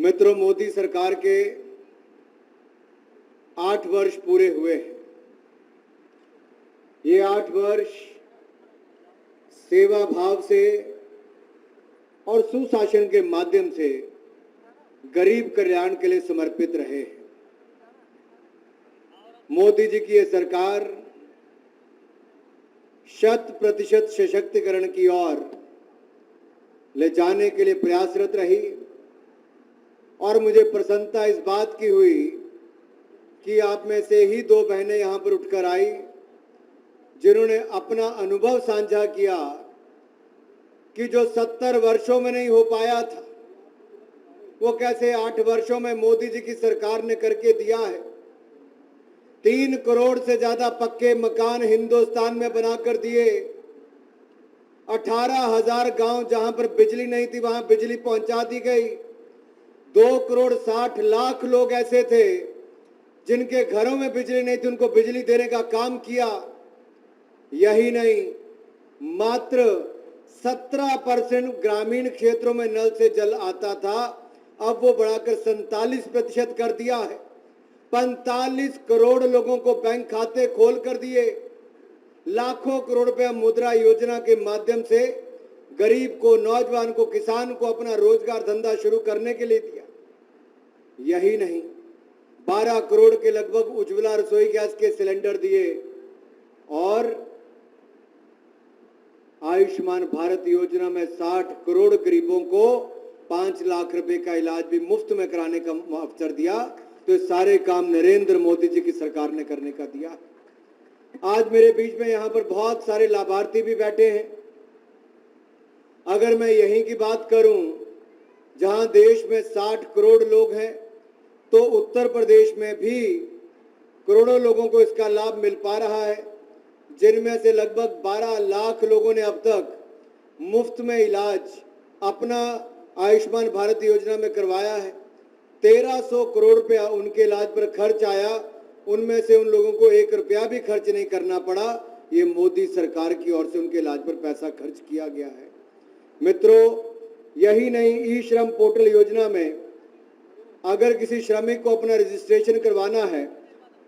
मित्रों, मोदी सरकार के 8 वर्ष पूरे हुए हैं। ये 8 वर्ष सेवा भाव से और सुशासन के माध्यम से गरीब कल्याण के लिए समर्पित रहे हैं। मोदी जी की ये सरकार 100% सशक्तिकरण की ओर ले जाने के लिए प्रयासरत रही और मुझे प्रसन्नता इस बात की हुई कि आप में से ही 2 बहनें यहां पर उठकर आई जिन्होंने अपना अनुभव साझा किया कि जो 70 वर्षों में नहीं हो पाया था वो कैसे 8 वर्षों में मोदी जी की सरकार ने करके दिया है। 3 करोड़ से ज्यादा पक्के मकान हिंदुस्तान में बनाकर दिए। 18,000 गांव जहां पर बिजली नहीं थी वहां बिजली पहुंचा दी गई। 2 करोड़ 60 लाख लोग ऐसे थे जिनके घरों में बिजली नहीं थी, उनको बिजली देने का काम किया। यही नहीं, मात्र 17% ग्रामीण क्षेत्रों में नल से जल आता था, अब वो बढ़ाकर 47% कर दिया है। 45 करोड़ लोगों को बैंक खाते खोल कर दिए। लाखों करोड़ रुपया मुद्रा योजना के माध्यम से गरीब को, नौजवान को, किसान को अपना रोजगार धंधा शुरू करने के लिए दिया। यही नहीं, 12 करोड़ के लगभग उज्ज्वला रसोई गैस के सिलेंडर दिए और आयुष्मान भारत योजना में 60 करोड़ गरीबों को 5 लाख रुपए का इलाज भी मुफ्त में कराने का अवसर दिया। तो ये सारे काम नरेंद्र मोदी जी की सरकार ने करने का दिया। आज मेरे बीच में यहां पर बहुत सारे लाभार्थी भी बैठे हैं। अगर मैं यहीं की बात करूं, जहां देश में 60 करोड़ लोग हैं, तो उत्तर प्रदेश में भी करोड़ों लोगों को इसका लाभ मिल पा रहा है, जिनमें से लगभग 12 लाख लोगों ने अब तक मुफ्त में इलाज अपना आयुष्मान भारत योजना में करवाया है। 1300 करोड़ रुपया उनके इलाज पर खर्च आया, उनमें से उन लोगों को 1 रुपया भी खर्च नहीं करना पड़ा। ये मोदी सरकार की ओर से उनके इलाज पर पैसा खर्च किया गया है। मित्रों, यही नहीं, ई श्रम पोर्टल योजना में अगर किसी श्रमिक को अपना रजिस्ट्रेशन करवाना है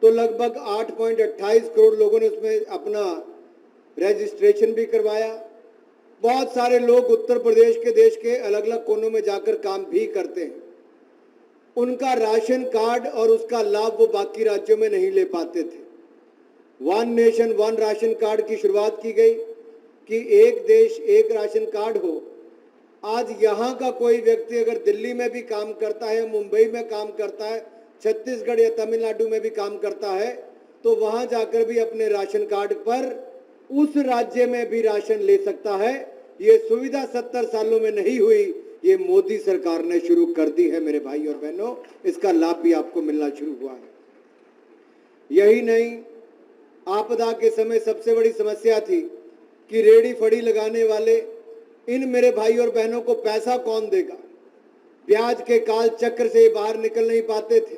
तो लगभग 8.28 करोड़ लोगों ने उसमें अपना रजिस्ट्रेशन भी करवाया। बहुत सारे लोग उत्तर प्रदेश के देश के अलग अलग कोनों में जाकर काम भी करते हैं। उनका राशन कार्ड और उसका लाभ वो बाकी राज्यों में नहीं ले पाते थे। 1 नेशन 1 राशन कार्ड की शुरुआत की गई कि एक देश एक राशन कार्ड हो। आज यहाँ का कोई व्यक्ति अगर दिल्ली में भी काम करता है, मुंबई में काम करता है, छत्तीसगढ़ या तमिलनाडु में भी काम करता है, तो वहां जाकर भी अपने राशन कार्ड पर उस राज्य में भी राशन ले सकता है। ये सुविधा 70 सालों में नहीं हुई, ये मोदी सरकार ने शुरू कर दी है। मेरे भाई और बहनों, इसका लाभ भी आपको मिलना शुरू हुआ है। यही नहीं, आपदा के समय सबसे बड़ी समस्या थी कि रेहड़ी फड़ी लगाने वाले इन मेरे भाई और बहनों को पैसा कौन देगा। ब्याज के काल चक्र से बाहर निकल नहीं पाते थे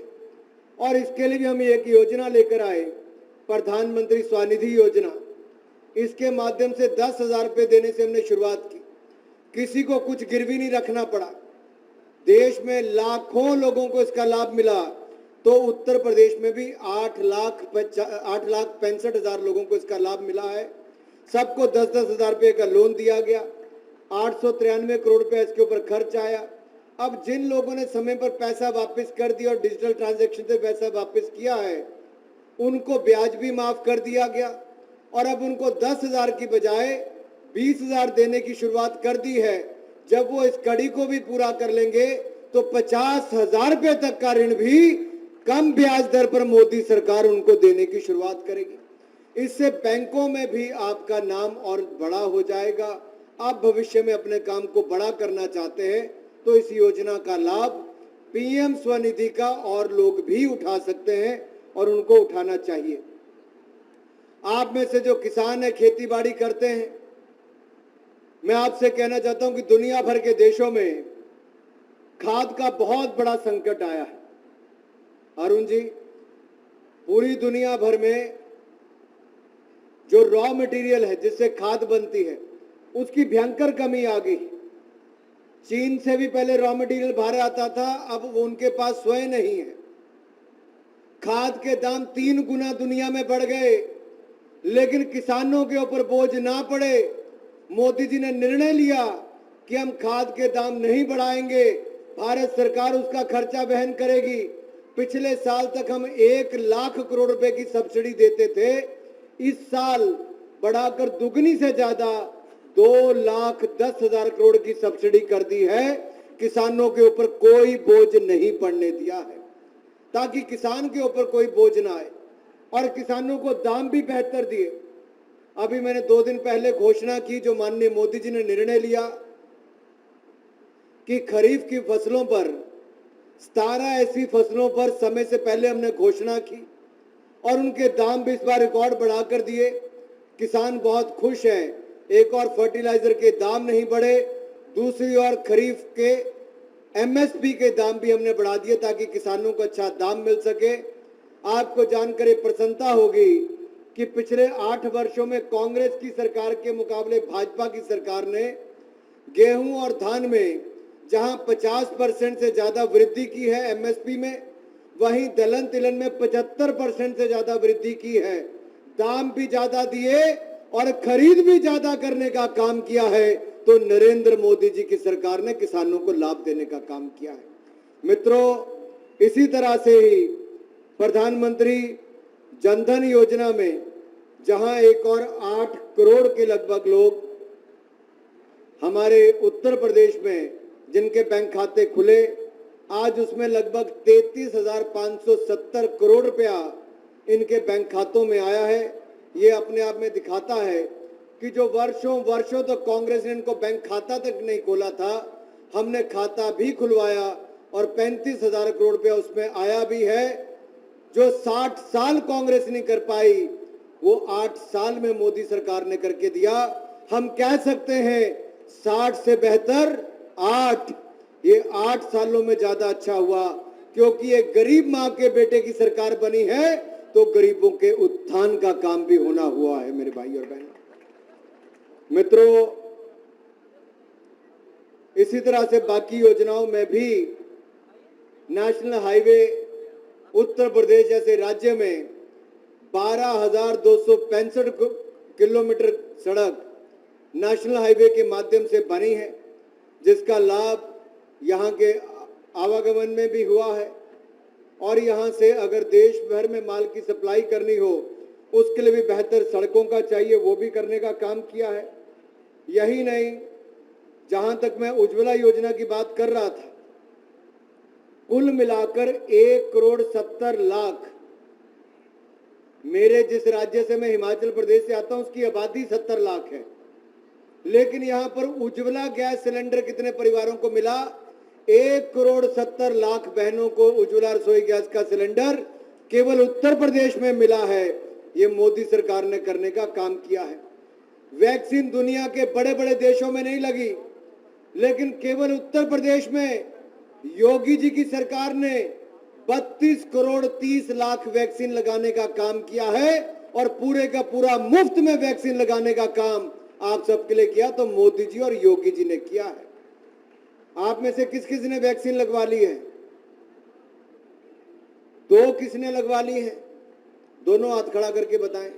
और इसके लिए भी हम एक योजना लेकर आए, प्रधानमंत्री स्वनिधि योजना। इसके माध्यम से 10,000 रुपये देने से हमने शुरुआत की। किसी को कुछ गिरवी नहीं रखना पड़ा। देश में लाखों लोगों को इसका लाभ मिला। तो उत्तर प्रदेश में भी 8,65,000 लोगों को इसका लाभ मिला है। सबको 10-10 हजार रुपये का लोन दिया गया। 893 करोड़ रुपया इसके ऊपर खर्च आया। अब जिन लोगों ने समय पर पैसा वापस कर दिया और डिजिटल ट्रांजैक्शन से पैसा वापस किया है, उनको ब्याज भी माफ कर दिया गया और अब उनको 10,000 की बजाय 20,000 देने की शुरुआत कर दी है। जब वो इस कड़ी को भी पूरा कर लेंगे तो 50,000 रुपये तक का ऋण भी कम ब्याज दर पर मोदी सरकार उनको देने की शुरुआत करेगी। इससे बैंकों में भी आपका नाम और बड़ा हो जाएगा। आप भविष्य में अपने काम को बड़ा करना चाहते हैं तो इस योजना का लाभ पीएम स्वनिधि का और लोग भी उठा सकते हैं और उनको उठाना चाहिए। आप में से जो किसान है, खेती बाड़ी करते हैं, मैं आपसे कहना चाहता हूं कि दुनिया भर के देशों में खाद का बहुत बड़ा संकट आया है। अरुण जी, पूरी दुनिया भर में जो रॉ मटेरियल है जिससे खाद बनती है उसकी भयंकर कमी आ गई। चीन से भी पहले रॉ मटेरियल बाहर आता था, अब वो उनके पास स्वयं नहीं है। खाद के दाम 3 गुना दुनिया में बढ़ गए, लेकिन किसानों के ऊपर बोझ ना पड़े, मोदी जी ने निर्णय लिया कि हम खाद के दाम नहीं बढ़ाएंगे, भारत सरकार उसका खर्चा वहन करेगी। पिछले साल तक हम 1 लाख करोड़ रुपए की सब्सिडी देते थे, इस साल बढ़ाकर दुगनी से ज्यादा 2,10,000 करोड़ की सब्सिडी कर दी है। किसानों के ऊपर कोई बोझ नहीं पड़ने दिया है, ताकि किसान के ऊपर कोई बोझ ना आए, और किसानों को दाम भी बेहतर दिए। अभी मैंने 2 दिन पहले घोषणा की, जो माननीय मोदी जी ने निर्णय लिया कि खरीफ की फसलों पर 17 ऐसी फसलों पर समय से पहले हमने घोषणा की और उनके दाम भी इस बार रिकॉर्ड बढ़ाकर दिए। किसान बहुत खुश हैं। एक और फर्टिलाइजर के दाम नहीं बढ़े, दूसरी ओर खरीफ के एमएसपी के दाम भी हमने बढ़ा दिए ताकि किसानों को अच्छा दाम मिल सके। आपको जानकर ये प्रसन्नता होगी कि पिछले 8 वर्षों में कांग्रेस की सरकार के मुकाबले भाजपा की सरकार ने गेहूं और धान में जहां 50% से ज्यादा वृद्धि की है एमएसपी में, वहीं दलहन तिलहन में 75% से ज्यादा वृद्धि की है। दाम भी ज्यादा दिए और खरीद भी ज्यादा करने का काम किया है। तो नरेंद्र मोदी जी की सरकार ने किसानों को लाभ देने का काम किया है। मित्रों, इसी तरह से ही प्रधानमंत्री जनधन योजना में जहां एक और 8 करोड़ के लगभग लोग हमारे उत्तर प्रदेश में जिनके बैंक खाते खुले, आज उसमें लगभग 33,570 करोड़ रुपया इनके बैंक खातों में आया है। ये अपने आप में दिखाता है कि जो वर्षों तो कांग्रेस ने इनको बैंक खाता तक नहीं खोला था, हमने खाता भी खुलवाया और 35,000 करोड़ रुपया उसमें आया भी है। जो 60 साल कांग्रेस नहीं कर पाई, वो 8 साल में मोदी सरकार ने करके दिया। हम कह सकते हैं 60 से बेहतर 8, ये 8 सालों में ज्यादा अच्छा हुआ, क्योंकि एक गरीब मां के बेटे की सरकार बनी है तो गरीबों के उत्थान का काम भी होना हुआ है। मेरे भाई और बहनों, मित्रों, इसी तरह से बाकी योजनाओं में भी नेशनल हाईवे उत्तर प्रदेश जैसे राज्य में 12,265 किलोमीटर सड़क नेशनल हाईवे के माध्यम से बनी है, जिसका लाभ यहाँ के आवागमन में भी हुआ है। और यहाँ से अगर देश भर में माल की सप्लाई करनी हो, उसके लिए भी बेहतर सड़कों का चाहिए, वो भी करने का काम किया है। यही नहीं, जहां तक मैं उज्ज्वला योजना की बात कर रहा था, कुल मिलाकर 1,70,00,000, मेरे जिस राज्य से मैं हिमाचल प्रदेश से आता हूं उसकी आबादी 70 लाख है, लेकिन यहां पर उज्ज्वला गैस सिलेंडर कितने परिवारों को मिला? 1,70,00,000 बहनों को उज्ज्वला रसोई गैस का सिलेंडर केवल उत्तर प्रदेश में मिला है। ये मोदी सरकार ने करने का काम किया है। वैक्सीन दुनिया के बड़े बड़े देशों में नहीं लगी, लेकिन केवल उत्तर प्रदेश में योगी जी की सरकार ने 32 करोड़ 30 लाख वैक्सीन लगाने का काम किया है, और पूरे का पूरा मुफ्त में वैक्सीन लगाने का काम आप सबके लिए किया तो मोदी जी और योगी जी ने किया है। आप में से किस किस ने वैक्सीन लगवा ली है? 2 किसने लगवा ली है? दोनों हाथ खड़ा करके बताएं।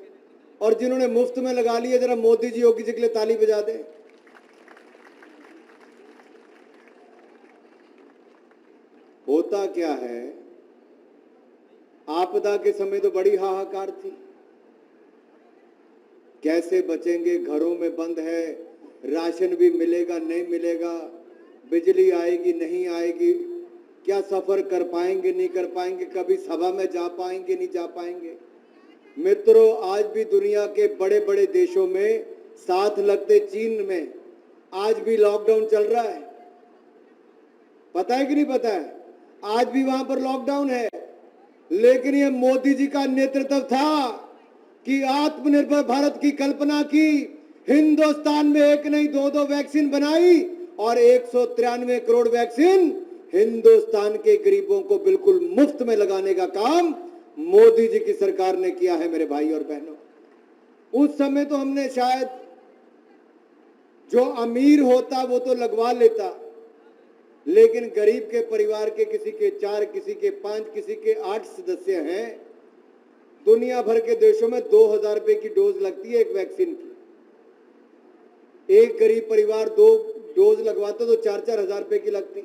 और जिन्होंने मुफ्त में लगा ली है, जरा मोदी जी योगी जी के लिए ताली बजा दें। होता क्या है, आपदा के समय तो बड़ी हाहाकार थी, कैसे बचेंगे, घरों में बंद है, राशन भी मिलेगा नहीं मिलेगा, बिजली आएगी नहीं आएगी, क्या सफर कर पाएंगे नहीं कर पाएंगे, कभी सभा में जा पाएंगे नहीं जा पाएंगे। मित्रों, आज भी दुनिया के बड़े बड़े देशों में, साथ लगते चीन में आज भी लॉकडाउन चल रहा है। पता है कि नहीं पता है? आज भी वहां पर लॉकडाउन है, लेकिन ये मोदी जी का नेतृत्व था कि आत्मनिर्भर भारत की कल्पना की, हिंदुस्तान में एक नहीं 2-2 वैक्सीन बनाई और 193 करोड़ वैक्सीन हिंदुस्तान के गरीबों को बिल्कुल मुफ्त में लगाने का काम मोदी जी की सरकार ने किया है। मेरे भाई और बहनों, उस समय तो हमने शायद, जो अमीर होता वो तो लगवा लेता, लेकिन गरीब के परिवार के किसी के 4, किसी के 5, किसी के 8 सदस्य हैं। दुनिया भर के देशों में 2000 रुपए की डोज लगती है एक वैक्सीन की। एक गरीब परिवार 2 डोज लगवाता तो 4-4 हजार रुपए की लगती,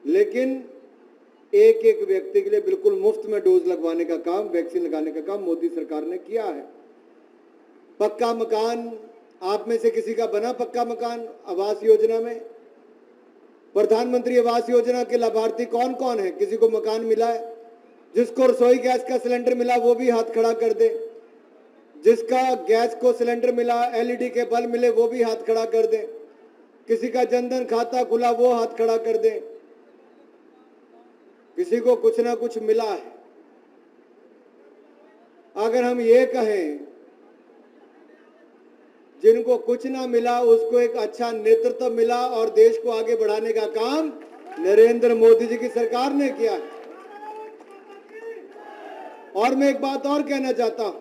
लेकिन एक एक व्यक्ति के लिए बिल्कुल मुफ्त में डोज लगवाने का काम, वैक्सीन लगाने का काम मोदी सरकार ने किया है। पक्का मकान, आप में से किसी का बना पक्का मकान आवास योजना में? प्रधानमंत्री आवास योजना के लाभार्थी कौन कौन है? किसी को मकान मिला है? जिसको रसोई गैस का सिलेंडर मिला वो भी हाथ खड़ा कर दे। जिसका गैस को सिलेंडर मिला, एलईडी के बल्ब मिले वो भी हाथ खड़ा कर दे। किसी का जनधन खाता खुला वो हाथ खड़ा कर दे। किसी को कुछ ना कुछ मिला है। अगर हम ये कहें जिनको कुछ ना मिला उसको एक अच्छा नेतृत्व मिला और देश को आगे बढ़ाने का काम नरेंद्र मोदी जी की सरकार ने किया है। और मैं एक बात और कहना चाहता हूं,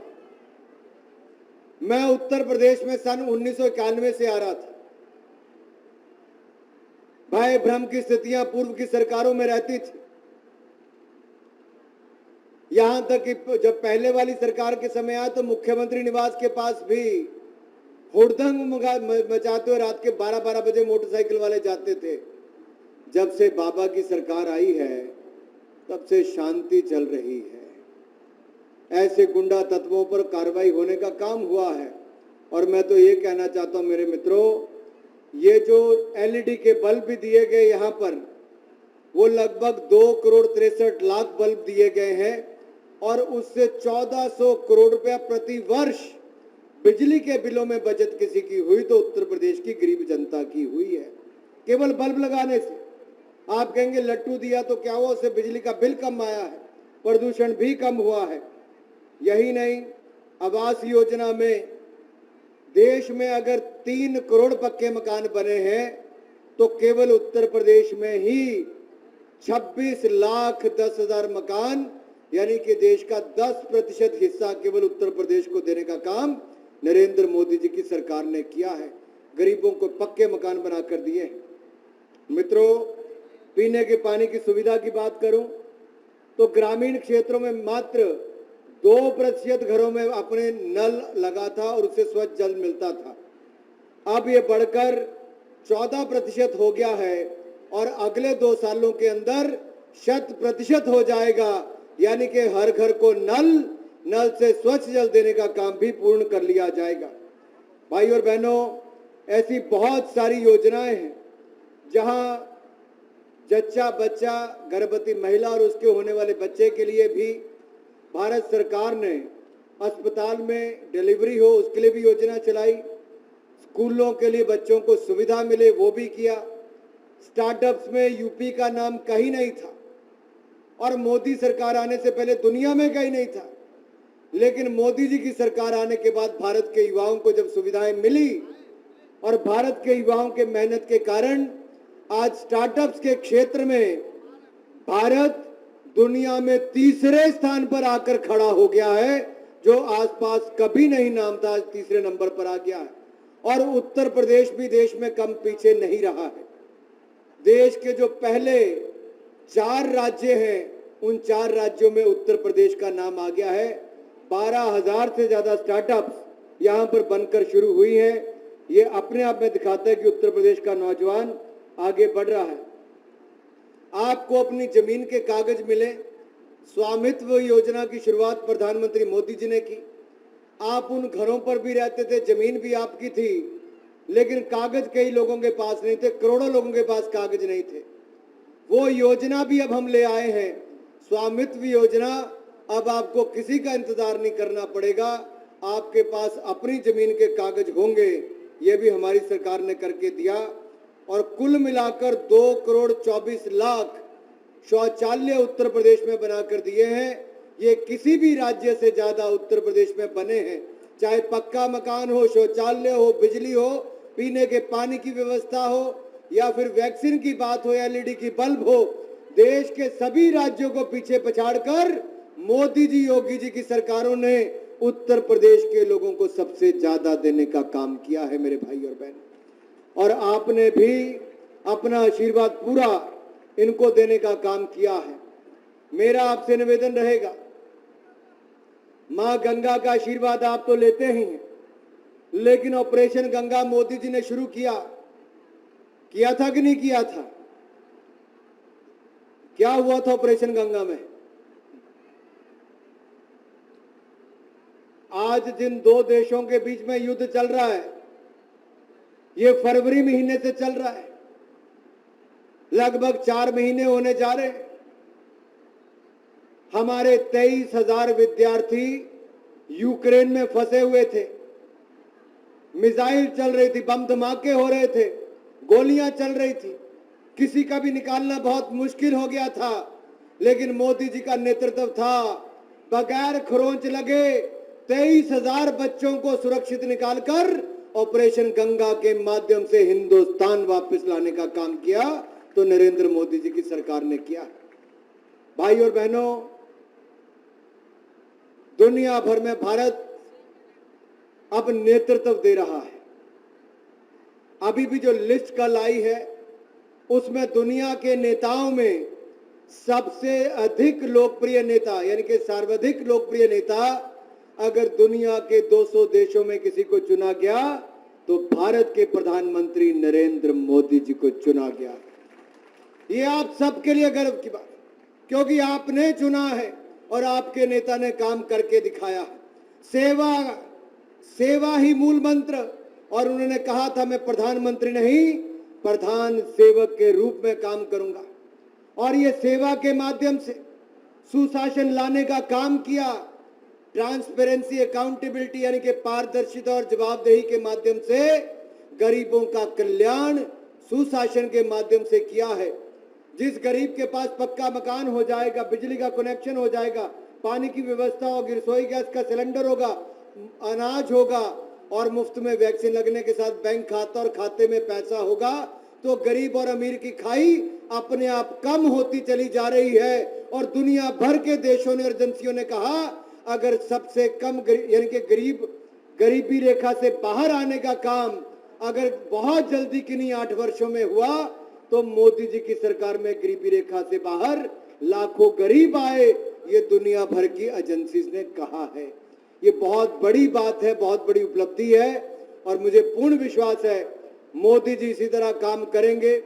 मैं उत्तर प्रदेश में सन 1991 से आ रहा था। भय भ्रम की स्थितियां पूर्व की सरकारों में रहती थी। यहां तक कि जब पहले वाली सरकार के समय आया तो मुख्यमंत्री निवास के पास भी हुड़दंग मचाते हुए रात के 12-12 बजे मोटरसाइकिल वाले जाते थे। जब से बाबा की सरकार आई है तब से शांति चल रही है। ऐसे गुंडा तत्वों पर कार्रवाई होने का काम हुआ है। और मैं तो ये कहना चाहता हूं मेरे मित्रों, ये जो एलईडी के बल्ब भी दिए गए यहां पर, वो लगभग 2,63,00,000 बल्ब दिए गए हैं और उससे 1400 करोड़ रुपया प्रति वर्ष बिजली के बिलों में बचत किसी की हुई तो उत्तर प्रदेश की गरीब जनता की हुई है, केवल बल्ब लगाने से। आप कहेंगे लट्टू दिया तो क्या हुआ, उससे बिजली का बिल कम आया है, प्रदूषण भी कम हुआ है। यही नहीं, आवास योजना में देश में अगर 3 करोड़ पक्के मकान बने हैं तो केवल उत्तर प्रदेश में ही 26,10,000 मकान, यानी कि देश का 10% हिस्सा केवल उत्तर प्रदेश को देने का काम नरेंद्र मोदी जी की सरकार ने किया है। गरीबों को पक्के मकान बनाकर दिए। मित्रों, पीने के पानी की सुविधा की बात करूं तो ग्रामीण क्षेत्रों में मात्र 2% घरों में अपने नल लगा था और उससे स्वच्छ जल मिलता था। अब ये बढ़कर 14% हो गया है और अगले 2 सालों के अंदर 100% हो जाएगा, यानी कि हर घर को नल से स्वच्छ जल देने का काम भी पूर्ण कर लिया जाएगा। भाई और बहनों, ऐसी बहुत सारी योजनाएं हैं जहां जच्चा बच्चा, गर्भवती महिला और उसके होने वाले बच्चे के लिए भी भारत सरकार ने अस्पताल में डिलीवरी हो उसके लिए भी योजना चलाई। स्कूलों के लिए बच्चों को सुविधा मिले वो भी किया। स्टार्टअप्स में यूपी का नाम कहीं नहीं था और मोदी सरकार आने से पहले दुनिया में कहीं नहीं था, लेकिन मोदी जी की सरकार आने के बाद भारत के युवाओं को जब सुविधाएं मिली और भारत के युवाओं के मेहनत के कारण आज स्टार्टअप्स के क्षेत्र में भारत दुनिया में 3रे स्थान पर आकर खड़ा हो गया है। जो आसपास कभी नहीं नाम था, आज 3रे नंबर पर आ गया है। और उत्तर प्रदेश भी देश में कम पीछे नहीं रहा है। देश के जो पहले 4 राज्य हैं उन 4 राज्यों में उत्तर प्रदेश का नाम आ गया है। 12,000 से ज्यादा स्टार्टअप्स यहां पर बनकर शुरू हुई हैं। ये अपने आप में दिखाता है कि उत्तर प्रदेश का नौजवान आगे बढ़ रहा है। आपको अपनी जमीन के कागज मिले, स्वामित्व योजना की शुरुआत प्रधानमंत्री मोदी जी ने की। आप उन घरों पर भी रहते थे, जमीन भी आपकी थी, लेकिन कागज कई लोगों के पास नहीं थे, करोड़ों लोगों के पास कागज नहीं थे। वो योजना भी अब हम ले आए हैं, स्वामित्व योजना। अब आपको किसी का इंतजार नहीं करना पड़ेगा, आपके पास अपनी जमीन के कागज होंगे। ये भी हमारी सरकार ने करके दिया और कुल मिलाकर 2,24,00,000 शौचालय उत्तर प्रदेश में बनाकर दिए हैं। ये किसी भी राज्य से ज्यादा उत्तर प्रदेश में बने हैं, चाहे पक्का मकान हो, शौचालय हो, बिजली हो, पीने के पानी की व्यवस्था हो या फिर वैक्सीन की बात हो, एलईडी की बल्ब हो। देश के सभी राज्यों को पीछे पछाड़कर मोदी जी, योगी जी की सरकारों ने उत्तर प्रदेश के लोगों को सबसे ज्यादा देने का काम किया है मेरे भाई और बहन। और आपने भी अपना आशीर्वाद पूरा इनको देने का काम किया है। मेरा आपसे निवेदन रहेगा, मां गंगा का आशीर्वाद आप तो लेते ही हैं, लेकिन ऑपरेशन गंगा मोदी जी ने शुरू किया था कि नहीं किया था? क्या हुआ था ऑपरेशन गंगा में? आज जिन दो देशों के बीच में युद्ध चल रहा है, ये फरवरी महीने से चल रहा है, लगभग 4 महीने होने जा रहे हैं। हमारे 23,000 विद्यार्थी यूक्रेन में फंसे हुए थे, मिसाइल चल रही थी, बम धमाके हो रहे थे, गोलियां चल रही थी, किसी का भी निकालना बहुत मुश्किल हो गया था, लेकिन मोदी जी का नेतृत्व था, बगैर खरोंच लगे 23,000 बच्चों को सुरक्षित निकालकर ऑपरेशन गंगा के माध्यम से हिंदुस्तान वापस लाने का काम किया, तो नरेंद्र मोदी जी की सरकार ने किया। भाई और बहनों, दुनिया भर में भारत अब नेतृत्व दे रहा है। अभी भी जो लिस्ट कल आई है, उसमें दुनिया के नेताओं में सबसे अधिक लोकप्रिय नेता, यानी कि सर्वाधिक लोकप्रिय नेता, अगर दुनिया के 200 देशों में किसी को चुना गया तो भारत के प्रधानमंत्री नरेंद्र मोदी जी को चुना गया। ये आप सबके लिए गर्व की बात, क्योंकि आपने चुना है और आपके नेता ने काम करके दिखाया है। सेवा ही मूल मंत्र, और उन्होंने कहा था मैं प्रधानमंत्री नहीं, प्रधान सेवक के रूप में काम करूंगा, और ये सेवा के माध्यम से सुशासन लाने का काम किया। ट्रांसपेरेंसी, अकाउंटेबिलिटी यानी कि पारदर्शिता और जवाबदेही के माध्यम से गरीबों का कल्याण सुशासन के माध्यम से किया है। जिस गरीब के पास पक्का मकान हो जाएगा, बिजली का कनेक्शन हो जाएगा, पानी की व्यवस्था होगी, रसोई गैस का सिलेंडर होगा, अनाज होगा और मुफ्त में वैक्सीन लगने के साथ बैंक खाता और खाते में पैसा होगा, तो गरीब और अमीर की खाई अपने आप कम होती चली जा रही है। और दुनिया भर के देशों ने और एजेंसियों ने कहा, अगर सबसे कम यानी कि गरीबी रेखा से बाहर आने का काम अगर बहुत जल्दी किन्हीं 8 वर्षों में हुआ, तो मोदी जी की सरकार में गरीबी रेखा से बाहर लाखों गरीब आए, ये दुनिया भर की एजेंसीज ने कहा है। ये बहुत बड़ी बात है, बहुत बड़ी उपलब्धि है, और मुझे पूर्ण विश्वास है मोदी जी इसी तरह काम करेंगे,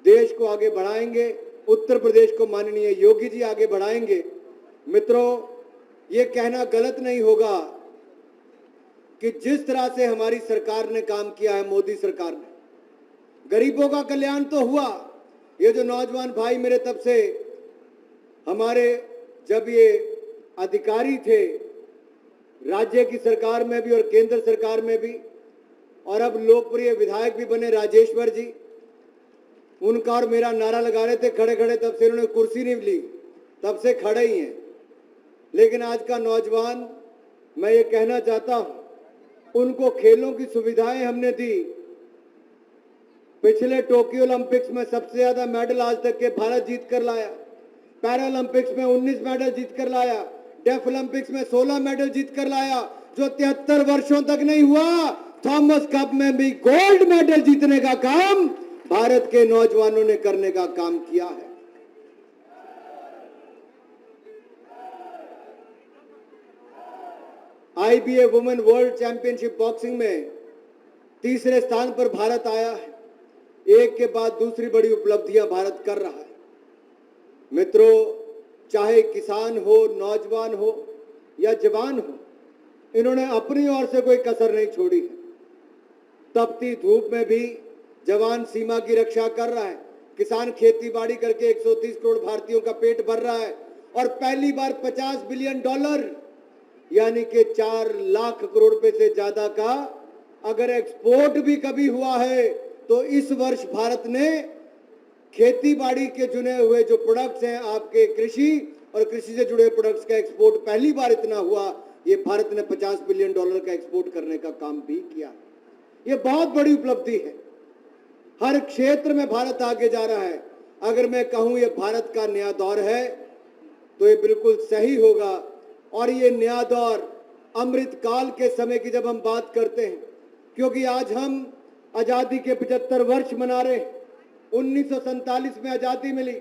देश को आगे बढ़ाएंगे, उत्तर प्रदेश को माननीय योगी जी आगे बढ़ाएंगे। मित्रों, ये कहना गलत नहीं होगा कि जिस तरह से हमारी सरकार ने काम किया है, मोदी सरकार ने, गरीबों का कल्याण तो हुआ। ये जो नौजवान भाई मेरे तब से हमारे जब ये अधिकारी थे, राज्य की सरकार में भी और केंद्र सरकार में भी, और अब लोकप्रिय विधायक भी बने राजेश्वर जी, उनका और मेरा नारा लगा रहे थे खड़े खड़े, तब से उन्होंने कुर्सी नहीं ली, तब से खड़े ही हैं। लेकिन आज का नौजवान, मैं ये कहना चाहता हूं, उनको खेलों की सुविधाएं हमने दी। पिछले टोक्यो ओलंपिक्स में सबसे ज्यादा मेडल आज तक के भारत जीत कर लाया, पैरा ओलंपिक्स में 19 मेडल जीत कर लाया, डेफ ओलंपिक्स में 16 मेडल जीत कर लाया, जो 73 वर्षों तक नहीं हुआ। थॉमस कप में भी गोल्ड मेडल जीतने का काम भारत के नौजवानों ने करने का काम किया है। IBA women world championship boxing में तीसरे स्थान पर भारत आया है। एक के बाद दूसरी बड़ी उपलब्धियां भारत कर रहा है। मित्रों, चाहे किसान हो, नौजवान हो या जवान हो, इन्होंने अपनी ओर से कोई कसर नहीं छोड़ी है। तपती धूप में भी जवान सीमा की रक्षा कर रहा है। किसान खेती बाड़ी करके 130 करोड़ भारतीयों का पेट भर रहा है, और पहली बार $50 बिलियन यानी कि 4 लाख करोड़ रुपए से ज्यादा का अगर एक्सपोर्ट भी कभी हुआ है, तो इस वर्ष भारत ने खेती बाड़ी के चुने हुए जो प्रोडक्ट्स हैं, आपके कृषि और कृषि से जुड़े प्रोडक्ट्स का एक्सपोर्ट पहली बार इतना हुआ। ये भारत ने $50 बिलियन का एक्सपोर्ट करने का काम भी किया। ये बहुत बड़ी उपलब्धि है। हर क्षेत्र में भारत आगे जा रहा है। अगर मैं कहूं ये भारत का नया दौर है, तो ये बिल्कुल सही होगा। और ये नया दौर अमृत काल के समय की जब हम बात करते हैं, क्योंकि आज हम आजादी के 75 वर्ष मना रहे हैं, 1947 में आजादी मिली,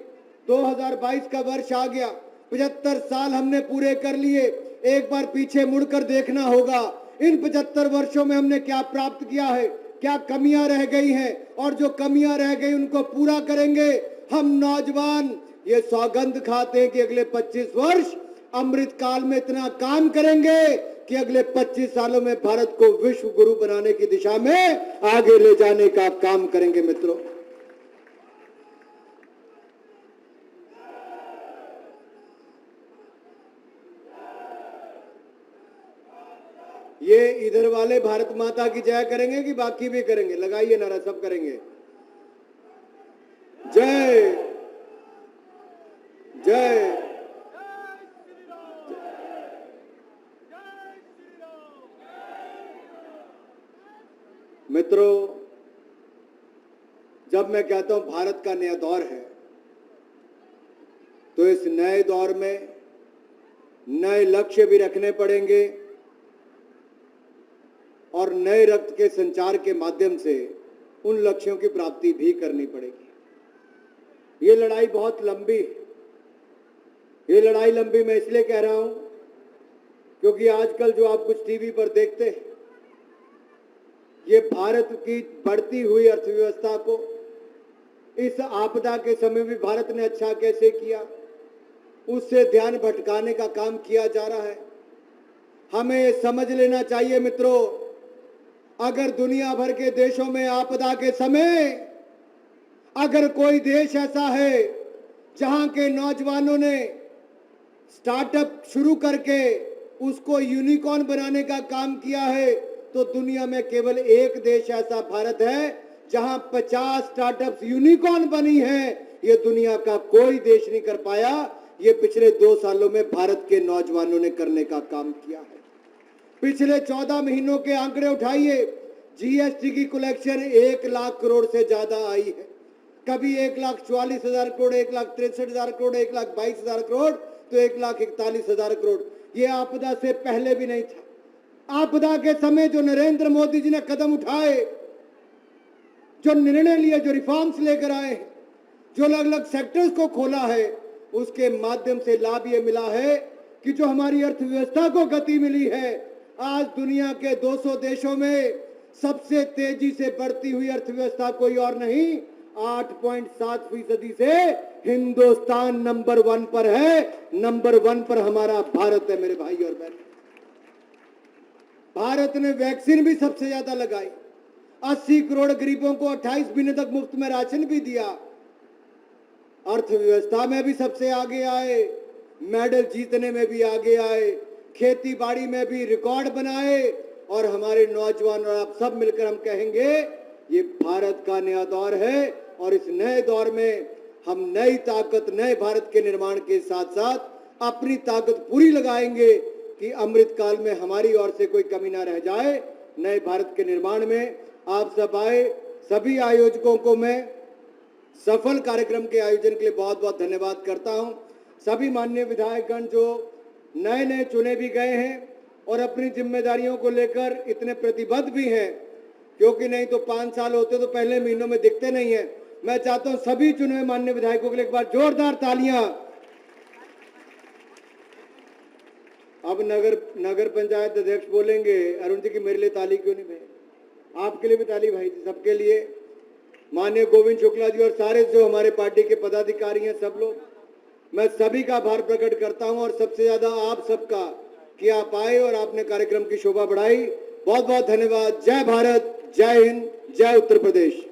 2022 का वर्ष आ गया, 75 साल हमने पूरे कर लिए। एक बार पीछे मुड़कर देखना होगा, इन 75 वर्षों में हमने क्या प्राप्त किया है, क्या कमियां रह गई हैं, और जो कमियां रह गई उनको पूरा करेंगे। हम नौजवान ये सौगंध खाते हैं कि अगले 25 वर्ष अमृत काल में इतना काम करेंगे कि अगले 25 सालों में भारत को विश्व गुरु बनाने की दिशा में आगे ले जाने का काम करेंगे। मित्रों, ये इधर वाले भारत माता की जय करेंगे कि बाकी भी करेंगे? लगाइए नारा, सब करेंगे। जय जय। मित्रों, जब मैं कहता हूं भारत का नया दौर है, तो इस नए दौर में नए लक्ष्य भी रखने पड़ेंगे और नए रक्त के संचार के माध्यम से उन लक्ष्यों की प्राप्ति भी करनी पड़ेगी। ये लड़ाई बहुत लंबी है। ये लड़ाई लंबी मैं इसलिए कह रहा हूं क्योंकि आजकल जो आप कुछ टीवी पर देखते हैं, ये भारत की बढ़ती हुई अर्थव्यवस्था को इस आपदा के समय भी भारत ने अच्छा कैसे किया, उससे ध्यान भटकाने का काम किया जा रहा है। हमें समझ लेना चाहिए मित्रों, अगर दुनिया भर के देशों में आपदा के समय अगर कोई देश ऐसा है जहां के नौजवानों ने स्टार्टअप शुरू करके उसको यूनिकॉर्न बनाने का काम किया है, तो दुनिया में केवल एक देश ऐसा भारत है जहां 50 स्टार्टअप्स यूनिकॉर्न बनी है। ये दुनिया का कोई देश नहीं कर पाया। ये पिछले 2 सालों में भारत के नौजवानों ने करने का काम किया है। पिछले 14 महीनों के आंकड़े उठाइए, जीएसटी की कलेक्शन 1 लाख करोड़ से ज्यादा आई है। कभी 1,44,000 करोड़, 1,63,000 करोड़, 1,22,000 करोड़, तो 1,41,000 करोड़। ये आपदा से पहले भी नहीं था। आपदा के समय जो नरेंद्र मोदी जी ने कदम उठाए, जो निर्णय लिए, जो रिफॉर्म्स लेकर आए, जो अलग अलग सेक्टर्स को खोला है, उसके माध्यम से लाभ ये मिला है कि जो हमारी अर्थव्यवस्था को गति मिली है, आज दुनिया के 200 देशों में सबसे तेजी से बढ़ती हुई अर्थव्यवस्था कोई और नहीं, 8.7% से हिंदुस्तान नंबर 1 पर है। नंबर 1 पर हमारा भारत है मेरे भाई और बहन। भारत ने वैक्सीन भी सबसे ज्यादा लगाई, 80 करोड़ गरीबों को 28 महीने तक मुफ्त में राशन भी दिया। अर्थव्यवस्था में भी सबसे आगे आए, मेडल जीतने में भी आगे आए, खेती बाड़ी में भी रिकॉर्ड बनाए। और हमारे नौजवान और आप सब मिलकर हम कहेंगे ये भारत का नया दौर है, और इस नए दौर में हम नई ताकत, नए भारत के निर्माण के साथ साथ अपनी ताकत पूरी लगाएंगे कि अमृत काल में हमारी ओर से कोई कमी ना रह जाए। नए भारत के निर्माण में आप सब आए, सभी आयोजकों को मैं सफल कार्यक्रम के आयोजन के लिए बहुत बहुत धन्यवाद करता हूं। सभी माननीय विधायकगण जो नए नए चुने भी गए हैं और अपनी जिम्मेदारियों को लेकर इतने प्रतिबद्ध भी हैं, क्योंकि नहीं तो 5 साल होते तो पहले महीनों में दिखते नहीं है। मैं चाहता हूं सभी चुने हुए माननीय विधायकों के लिए एक बार जोरदार तालियां। अब नगर पंचायत अध्यक्ष बोलेंगे, अरुण जी की मेरे लिए ताली क्यों नहीं भाई? आपके लिए भी ताली भाई जी, सबके लिए। माननीय गोविंद शुक्ला जी और सारे जो हमारे पार्टी के पदाधिकारी हैं, सब लोग, मैं सभी का आभार प्रकट करता हूं, और सबसे ज्यादा आप सबका कि आप आए और आपने कार्यक्रम की शोभा बढ़ाई। बहुत बहुत धन्यवाद। जय भारत, जय हिंद, जय उत्तर प्रदेश।